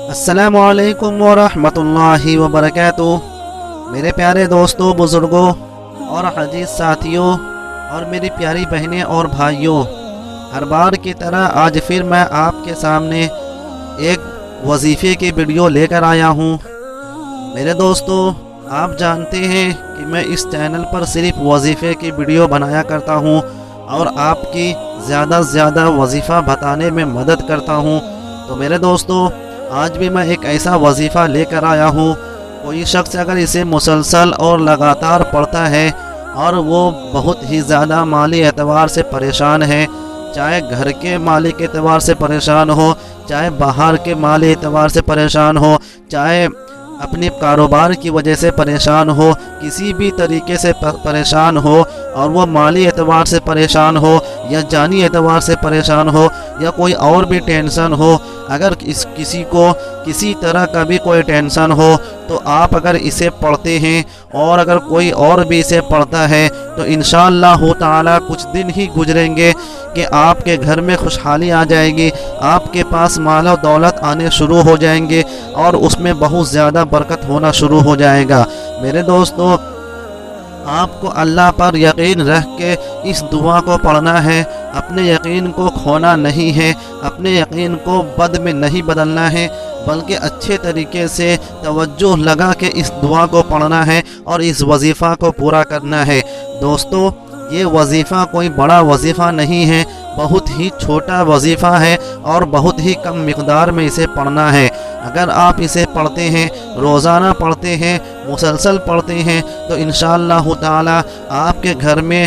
السلام علیکم ورحمۃ اللہ وبرکاتہ۔ میرے پیارے دوستوں، بزرگوں اور عزیز ساتھیوں اور میری پیاری بہنیں اور بھائیوں، ہر بار کی طرح آج پھر میں آپ کے سامنے ایک وظیفے کی ویڈیو لے کر آیا ہوں۔ میرے دوستوں، آپ جانتے ہیں کہ میں اس چینل پر صرف وظیفے کی ویڈیو بنایا کرتا ہوں اور آپ کی زیادہ سے زیادہ وظیفہ بتانے میں مدد کرتا ہوں۔ تو میرے دوستوں، آج بھی میں ایک ایسا وظیفہ لے کر آیا ہوں۔ کوئی شخص اگر اسے مسلسل اور لگاتار پڑھتا ہے اور وہ بہت ہی زیادہ مالی اعتبار سے پریشان ہے، چاہے گھر کے مالی کے اعتبار سے پریشان ہو، چاہے باہر کے مالی اعتبار سے پریشان ہو، چاہے اپنے کاروبار کی وجہ سے پریشان ہو، کسی بھی طریقے سے پریشان ہو، اور وہ مالی اعتبار سے پریشان ہو یا جانی اعتبار سے پریشان ہو یا کوئی اور بھی ٹینشن ہو، اگر کسی کو کسی طرح کا بھی کوئی ٹینشن ہو تو آپ اگر اسے پڑھتے ہیں اور اگر کوئی اور بھی اسے پڑھتا ہے تو انشاءاللہ تعالی کچھ دن ہی گزریں گے کہ آپ کے گھر میں خوشحالی آ جائے گی، آپ کے پاس مال و دولت آنے شروع ہو جائیں گے اور اس میں بہت زیادہ برکت ہونا شروع ہو جائے گا۔ میرے دوستو، آپ کو اللہ پر یقین رکھ کے اس دعا کو پڑھنا ہے، اپنے یقین کو کھونا نہیں ہے، اپنے یقین کو بد میں نہیں بدلنا ہے، بلکہ اچھے طریقے سے توجہ لگا کے اس دعا کو پڑھنا ہے اور اس وظیفہ کو پورا کرنا ہے۔ دوستو، یہ وظیفہ کوئی بڑا وظیفہ نہیں ہے، بہت ہی چھوٹا وظیفہ ہے اور بہت ہی کم مقدار میں اسے پڑھنا ہے۔ اگر آپ اسے پڑھتے ہیں، روزانہ پڑھتے ہیں، مسلسل پڑھتے ہیں، تو انشاءاللہ تعالی آپ کے گھر میں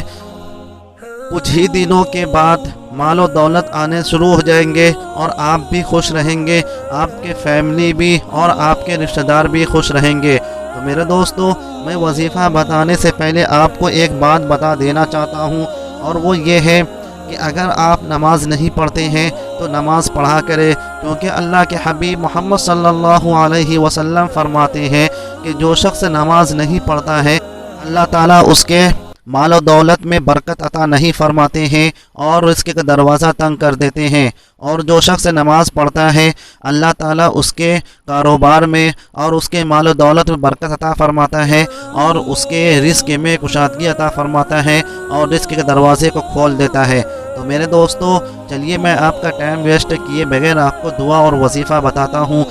کچھ ہی دنوں کے بعد مال و دولت آنے شروع ہو جائیں گے اور آپ بھی خوش رہیں گے، آپ کے فیملی بھی اور آپ کے رشتہ دار بھی خوش رہیں گے۔ تو میرے دوستو، میں وظیفہ بتانے سے پہلے آپ کو ایک بات بتا دینا چاہتا ہوں، اور وہ یہ ہے کہ اگر آپ نماز نہیں پڑھتے ہیں تو نماز پڑھا کرے، کیونکہ اللہ کے حبیب محمد صلی اللہ علیہ وسلم فرماتے ہیں کہ جو شخص نماز نہیں پڑھتا ہے اللہ تعالیٰ اس کے مال و دولت میں برکت عطا نہیں فرماتے ہیں اور رزق کا دروازہ تنگ کر دیتے ہیں، اور جو شخص نماز پڑھتا ہے اللہ تعالیٰ اس کے کاروبار میں اور اس کے مال و دولت میں برکت عطا فرماتا ہے اور اس کے رزق میں کشادگی عطا فرماتا ہے اور رزق کے دروازے کو کھول دیتا ہے۔ تو میرے دوستو، چلیے میں آپ کا ٹائم ویسٹ کیے بغیر آپ کو دعا اور وظیفہ بتاتا ہوں۔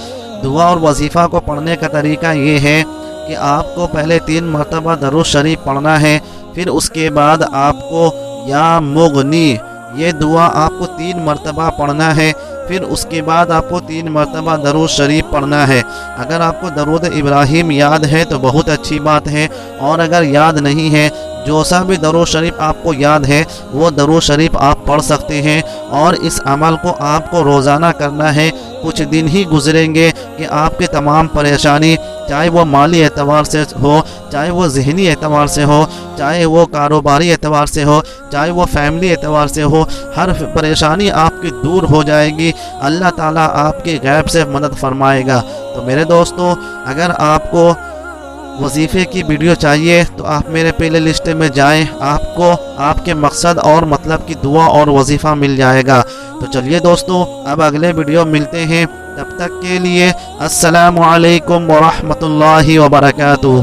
دعا اور وظیفہ کو پڑھنے کا طریقہ یہ ہے کہ آپ کو پہلے 3 مرتبہ درود شریف پڑھنا ہے، پھر اس کے بعد آپ کو یا مغنی یہ دعا آپ کو 3 مرتبہ پڑھنا ہے، پھر اس کے بعد آپ کو 3 مرتبہ درود شریف پڑھنا ہے۔ اگر آپ کو درود ابراہیم یاد ہے تو بہت اچھی بات ہے، اور اگر یاد نہیں ہے، جو سا بھی درود شریف آپ کو یاد ہے وہ درود شریف آپ پڑھ سکتے ہیں، اور اس عمل کو آپ کو روزانہ کرنا ہے۔ کچھ دن ہی گزریں گے کہ آپ کے تمام پریشانی، چاہے وہ مالی اعتبار سے ہو، چاہے وہ ذہنی اعتبار سے ہو، چاہے وہ کاروباری اعتبار سے ہو، چاہے وہ فیملی اعتبار سے ہو، ہر پریشانی آپ کی دور ہو جائے گی۔ اللہ تعالیٰ آپ کے غیب سے مدد فرمائے گا۔ تو میرے دوستو، اگر آپ کو وظیفے کی ویڈیو چاہیے تو آپ میرے پلے لسٹ میں جائیں، آپ کو آپ کے مقصد اور مطلب کی دعا اور وظیفہ مل جائے گا۔ تو چلیے دوستو، اب اگلے ویڈیو ملتے ہیں، تب تک کے لیے السلام علیکم ورحمۃ اللہ وبرکاتہ۔